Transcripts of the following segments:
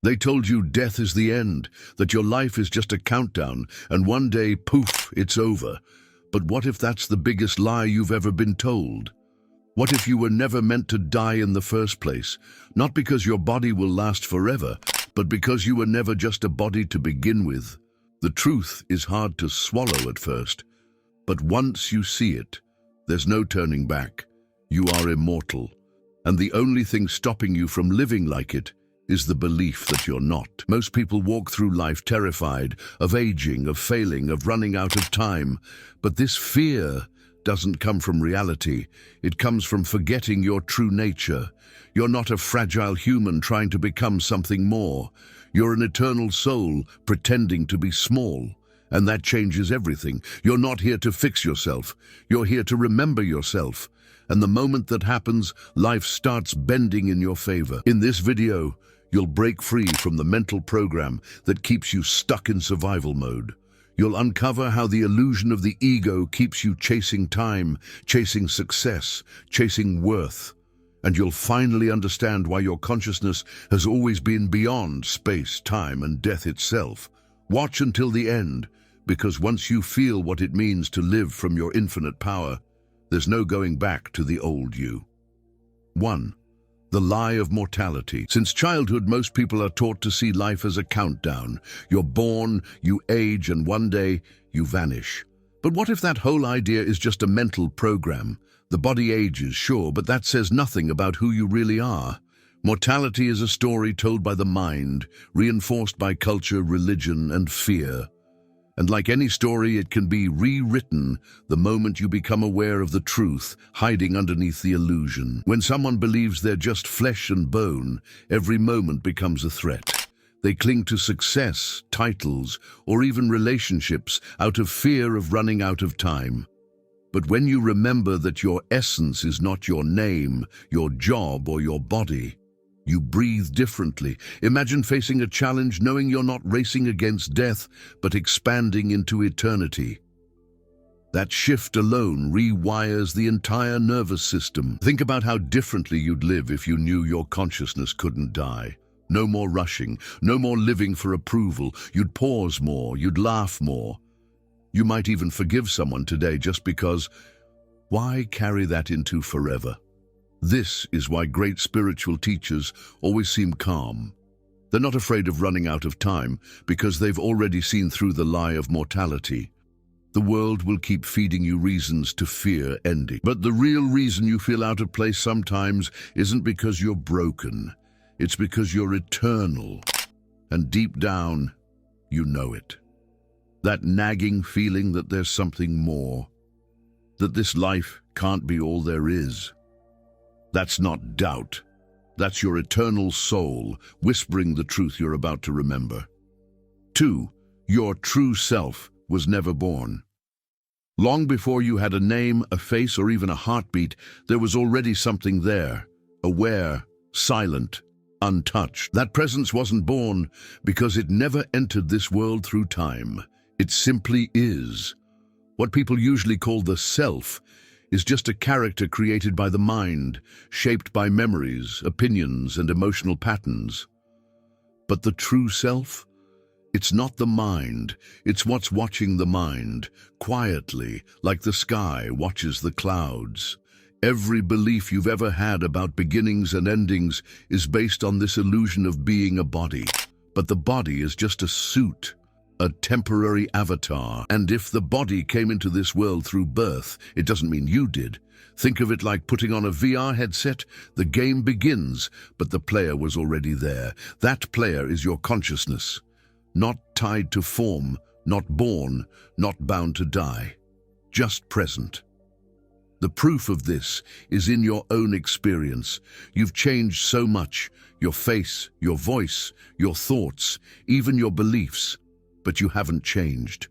They told you death is the end, that your life is just a countdown, and one day, poof, it's over. But what if that's the biggest lie you've ever been told? What if you were never meant to die in the first place? Not because your body will last forever, but because you were never just a body to begin with. The truth is hard to swallow at first, but once you see it, there's no turning back. You are immortal, and the only thing stopping you from living like it is the belief that you're not. Most people walk through life terrified of aging, of failing, of running out of time. But this fear doesn't come from reality. It comes from forgetting your true nature. You're not a fragile human trying to become something more. You're an eternal soul pretending to be small. And that changes everything. You're not here to fix yourself. You're here to remember yourself. And the moment that happens, life starts bending in your favor. In this video, you'll break free from the mental program that keeps you stuck in survival mode. You'll uncover how the illusion of the ego keeps you chasing time, chasing success, chasing worth. And you'll finally understand why your consciousness has always been beyond space, time, and death itself. Watch until the end, because once you feel what it means to live from your infinite power, there's no going back to the old you. 1. The lie of mortality. Since childhood, most people are taught to see life as a countdown. You're born, you age, and one day you vanish. But what if that whole idea is just a mental program? The body ages, sure, but that says nothing about who you really are. Mortality is a story told by the mind, reinforced by culture, religion, and fear. And like any story, it can be rewritten the moment you become aware of the truth hiding underneath the illusion. When someone believes they're just flesh and bone, every moment becomes a threat. They cling to success, titles, or even relationships out of fear of running out of time. But when you remember that your essence is not your name, your job, or your body, you breathe differently. Imagine facing a challenge knowing you're not racing against death, but expanding into eternity. That shift alone rewires the entire nervous system. Think about how differently you'd live if you knew your consciousness couldn't die. No more rushing, no more living for approval. You'd pause more, you'd laugh more. You might even forgive someone today just because. Why carry that into forever? This is why great spiritual teachers always seem calm. They're not afraid of running out of time because they've already seen through the lie of mortality. The world will keep feeding you reasons to fear ending. But the real reason you feel out of place sometimes isn't because you're broken. It's because you're eternal. And deep down, you know it. That nagging feeling that there's something more. That this life can't be all there is. That's not doubt. That's your eternal soul whispering the truth you're about to remember. 2. Your true self was never born. Long before you had a name, a face, or even a heartbeat, there was already something there, aware, silent, untouched. That presence wasn't born because it never entered this world through time. It simply is. What people usually call the self is just a character created by the mind, shaped by memories, opinions, and emotional patterns. But the true self? It's not the mind, it's what's watching the mind, quietly, like the sky watches the clouds. Every belief you've ever had about beginnings and endings is based on this illusion of being a body. But the body is just a suit, a temporary avatar. And if the body came into this world through birth, it doesn't mean you did. Think of it like putting on a VR headset. The game begins, but the player was already there. That player is your consciousness. Not tied to form, not born, not bound to die. Just present. The proof of this is in your own experience. You've changed so much. Your face, your voice, your thoughts, even your beliefs. But you haven't changed.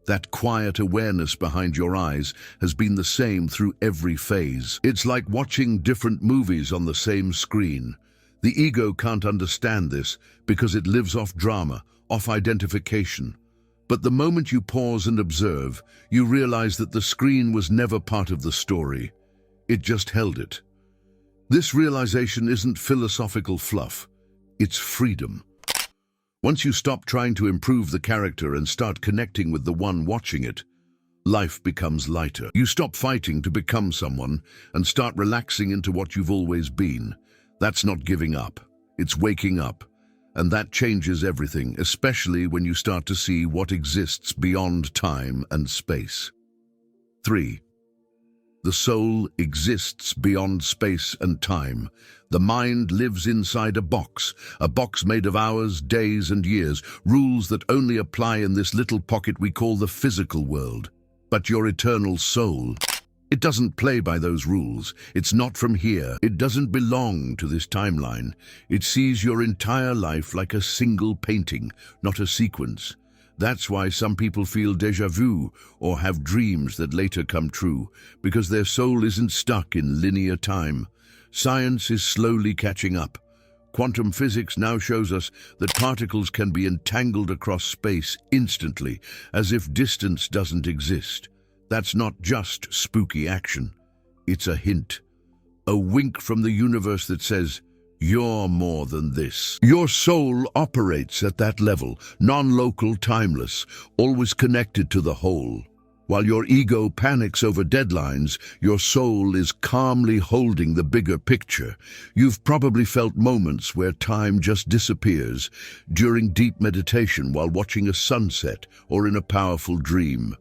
That quiet awareness behind your eyes has been the same through every phase. It's like watching different movies on the same screen. The ego can't understand this because it lives off drama, off identification. But the moment you pause and observe, you realize that the screen was never part of the story. It just held it. This realization isn't philosophical fluff. It's freedom. Once you stop trying to improve the character and start connecting with the one watching it, life becomes lighter. You stop fighting to become someone and start relaxing into what you've always been. That's not giving up, it's waking up. And that changes everything, especially when you start to see what exists beyond time and space. 3. The soul exists beyond space and time. The mind lives inside a box made of hours, days, and years, rules that only apply in this little pocket we call the physical world. But your eternal soul, it doesn't play by those rules. It's not from here. It doesn't belong to this timeline. It sees your entire life like a single painting, not a sequence. That's why some people feel déjà vu or have dreams that later come true, because their soul isn't stuck in linear time. Science is slowly catching up. Quantum physics now shows us that particles can be entangled across space instantly, as if distance doesn't exist. That's not just spooky action. It's a hint, a wink from the universe that says, you're more than this. Your soul operates at that level, non-local, timeless, always connected to the whole. While your ego panics over deadlines, your soul is calmly holding the bigger picture. You've probably felt moments where time just disappears, during deep meditation while watching a sunset or in a powerful dream.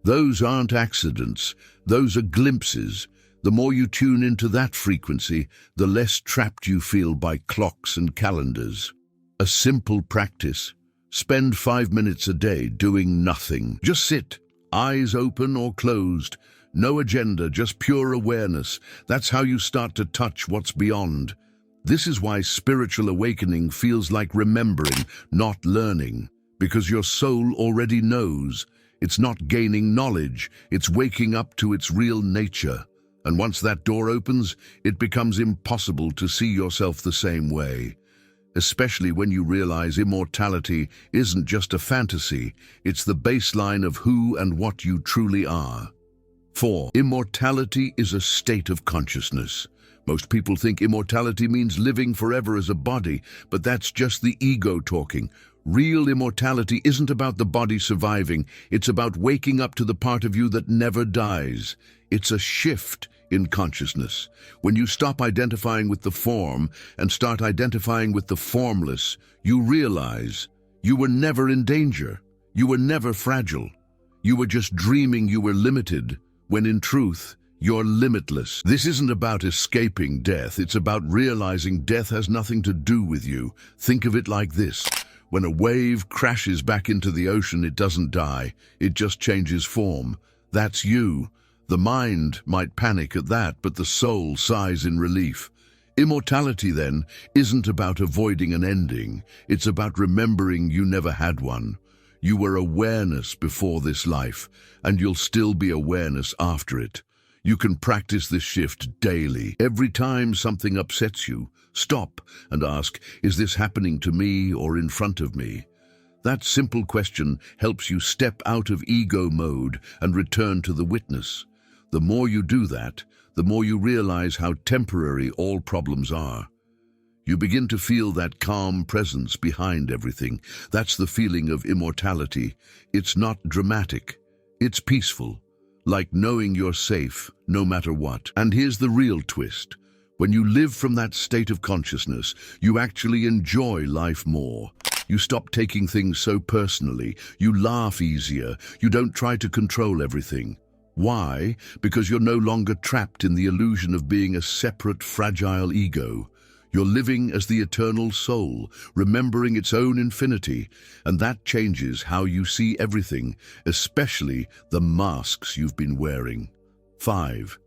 Those aren't accidents, those are glimpses. The more you tune into that frequency, the less trapped you feel by clocks and calendars. A simple practice. Spend 5 minutes a day doing nothing. Just sit, eyes open or closed. No agenda, just pure awareness. That's how you start to touch what's beyond. This is why spiritual awakening feels like remembering, not learning. Because your soul already knows. It's not gaining knowledge, it's waking up to its real nature. And once that door opens, it becomes impossible to see yourself the same way. Especially when you realize immortality isn't just a fantasy, it's the baseline of who and what you truly are. 4. Immortality is a state of consciousness. Most people think immortality means living forever as a body, but that's just the ego talking. Real immortality isn't about the body surviving, it's about waking up to the part of you that never dies. It's a shift in consciousness. When you stop identifying with the form and start identifying with the formless, you realize you were never in danger. You were never fragile. You were just dreaming you were limited, when in truth, you're limitless. This isn't about escaping death. It's about realizing death has nothing to do with you. Think of it like this. When a wave crashes back into the ocean, it doesn't die. It just changes form. That's you. The mind might panic at that, but the soul sighs in relief. Immortality, then, isn't about avoiding an ending. It's about remembering you never had one. You were awareness before this life, and you'll still be awareness after it. You can practice this shift daily. Every time something upsets you, stop and ask, is this happening to me or in front of me? That simple question helps you step out of ego mode and return to the witness. The more you do that, the more you realize how temporary all problems are. You begin to feel that calm presence behind everything. That's the feeling of immortality. It's not dramatic. It's peaceful, like knowing you're safe no matter what. And here's the real twist. When you live from that state of consciousness, you actually enjoy life more. You stop taking things so personally. You laugh easier. You don't try to control everything. Why? Because you're no longer trapped in the illusion of being a separate, fragile ego. You're living as the eternal soul, remembering its own infinity, and that changes how you see everything, especially the masks you've been wearing. 5.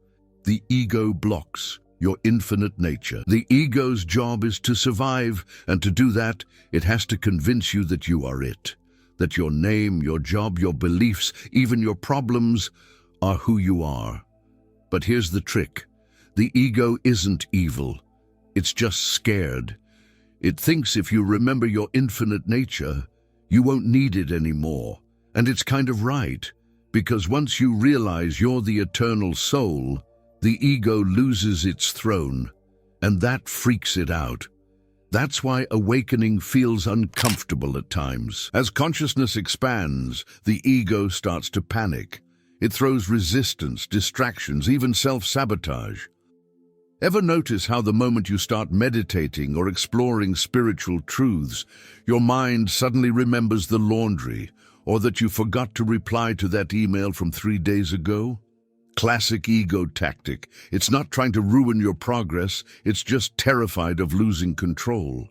The ego blocks your infinite nature. The ego's job is to survive, and to do that, it has to convince you that you are it, that your name, your job, your beliefs, even your problems are who you are. But here's the trick. The ego isn't evil. It's just scared. It thinks if you remember your infinite nature, you won't need it anymore. And it's kind of right, because once you realize you're the eternal soul, the ego loses its throne, and that freaks it out. That's why awakening feels uncomfortable at times. As consciousness expands, the ego starts to panic. It throws resistance, distractions, even self-sabotage. Ever notice how the moment you start meditating or exploring spiritual truths, your mind suddenly remembers the laundry, or that you forgot to reply to that email from 3 days ago? Classic ego tactic. It's not trying to ruin your progress, it's just terrified of losing control.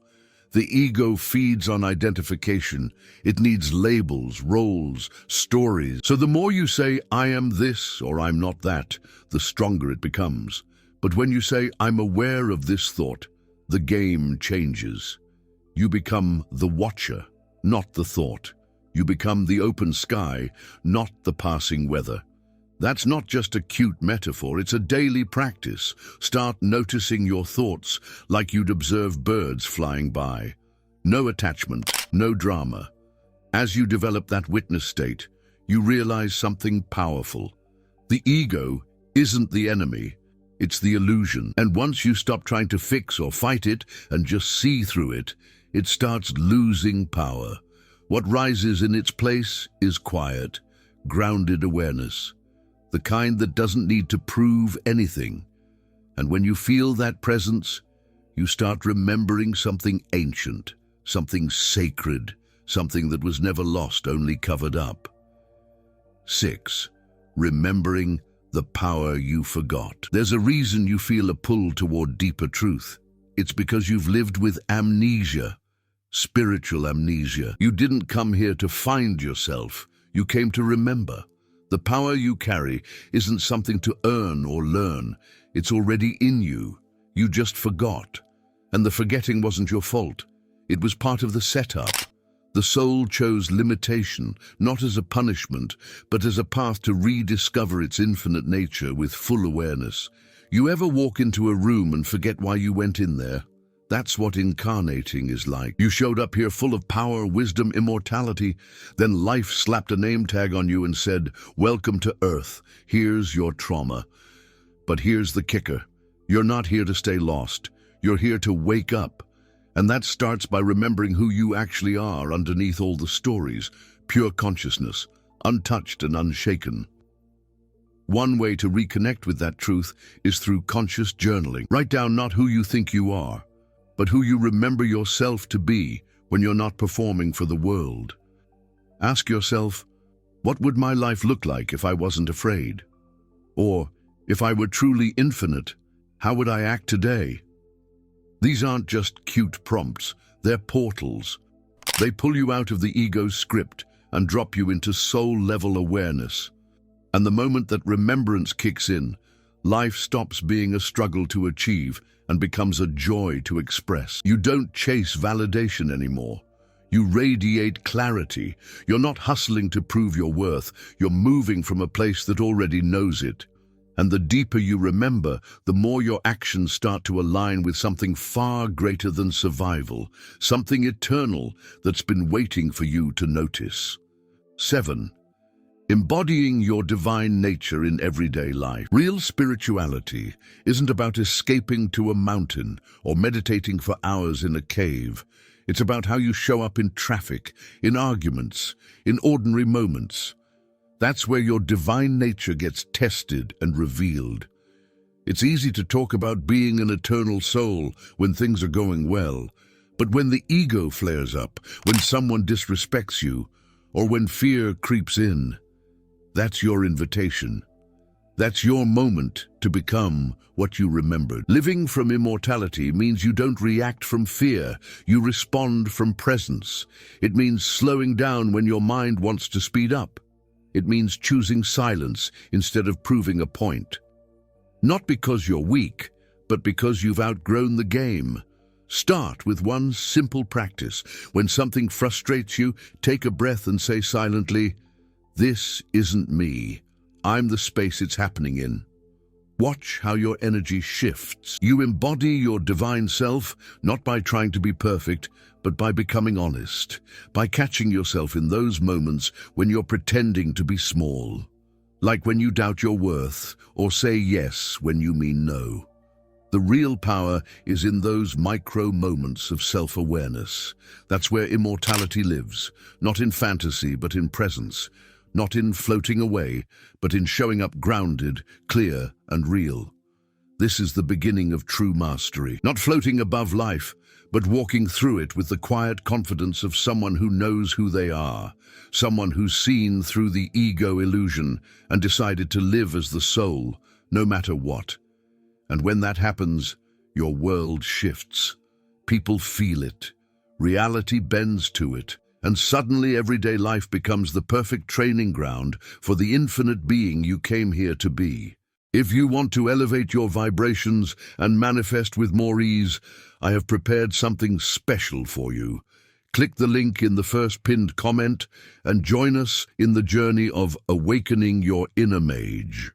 The ego feeds on identification. It needs labels, roles, stories. So the more you say, I am this or I'm not that, the stronger it becomes. But when you say, I'm aware of this thought, the game changes. You become the watcher, not the thought. You become the open sky, not the passing weather. That's not just a cute metaphor, it's a daily practice. Start noticing your thoughts like you'd observe birds flying by. No attachment, no drama. As you develop that witness state, you realize something powerful. The ego isn't the enemy, it's the illusion. And once you stop trying to fix or fight it and just see through it, it starts losing power. What rises in its place is quiet, grounded awareness. The kind that doesn't need to prove anything. And when you feel that presence, you start remembering something ancient, something sacred, something that was never lost, only covered up. 6. Remembering the power you forgot. There's a reason you feel a pull toward deeper truth. It's because you've lived with amnesia, spiritual amnesia. You didn't come here to find yourself, you came to remember. The power you carry isn't something to earn or learn. It's already in you. You just forgot. And the forgetting wasn't your fault. It was part of the setup. The soul chose limitation, not as a punishment, but as a path to rediscover its infinite nature with full awareness. You ever walk into a room and forget why you went in there? That's what incarnating is like. You showed up here full of power, wisdom, immortality, then life slapped a name tag on you and said, welcome to Earth, here's your trauma. But here's the kicker. You're not here to stay lost. You're here to wake up. And that starts by remembering who you actually are underneath all the stories, pure consciousness, untouched and unshaken. One way to reconnect with that truth is through conscious journaling. Write down not who you think you are, but who you remember yourself to be when you're not performing for the world. Ask yourself, what would my life look like if I wasn't afraid? Or, if I were truly infinite, how would I act today? These aren't just cute prompts, they're portals. They pull you out of the ego's script and drop you into soul-level awareness. And the moment that remembrance kicks in, life stops being a struggle to achieve and becomes a joy to express. You don't chase validation anymore. You radiate clarity. You're not hustling to prove your worth. You're moving from a place that already knows it. And the deeper you remember, the more your actions start to align with something far greater than survival, something eternal that's been waiting for you to notice. 7. Embodying your divine nature in everyday life. Real spirituality isn't about escaping to a mountain or meditating for hours in a cave. It's about how you show up in traffic, in arguments, in ordinary moments. That's where your divine nature gets tested and revealed. It's easy to talk about being an eternal soul when things are going well, but when the ego flares up, when someone disrespects you, or when fear creeps in, that's your invitation. That's your moment to become what you remembered. Living from immortality means you don't react from fear, you respond from presence. It means slowing down when your mind wants to speed up. It means choosing silence instead of proving a point. Not because you're weak, but because you've outgrown the game. Start with one simple practice. When something frustrates you, take a breath and say silently, "This isn't me. I'm the space it's happening in." Watch how your energy shifts. You embody your divine self, not by trying to be perfect, but by becoming honest, by catching yourself in those moments when you're pretending to be small, like when you doubt your worth or say yes when you mean no. The real power is in those micro moments of self-awareness. That's where immortality lives, not in fantasy, but in presence, not in floating away, but in showing up grounded, clear, and real. This is the beginning of true mastery, not floating above life, but walking through it with the quiet confidence of someone who knows who they are, someone who's seen through the ego illusion and decided to live as the soul, no matter what. And when that happens, your world shifts. People feel it. Reality bends to it. And suddenly everyday life becomes the perfect training ground for the infinite being you came here to be. If you want to elevate your vibrations and manifest with more ease, I have prepared something special for you. Click the link in the first pinned comment and join us in the journey of awakening your inner mage.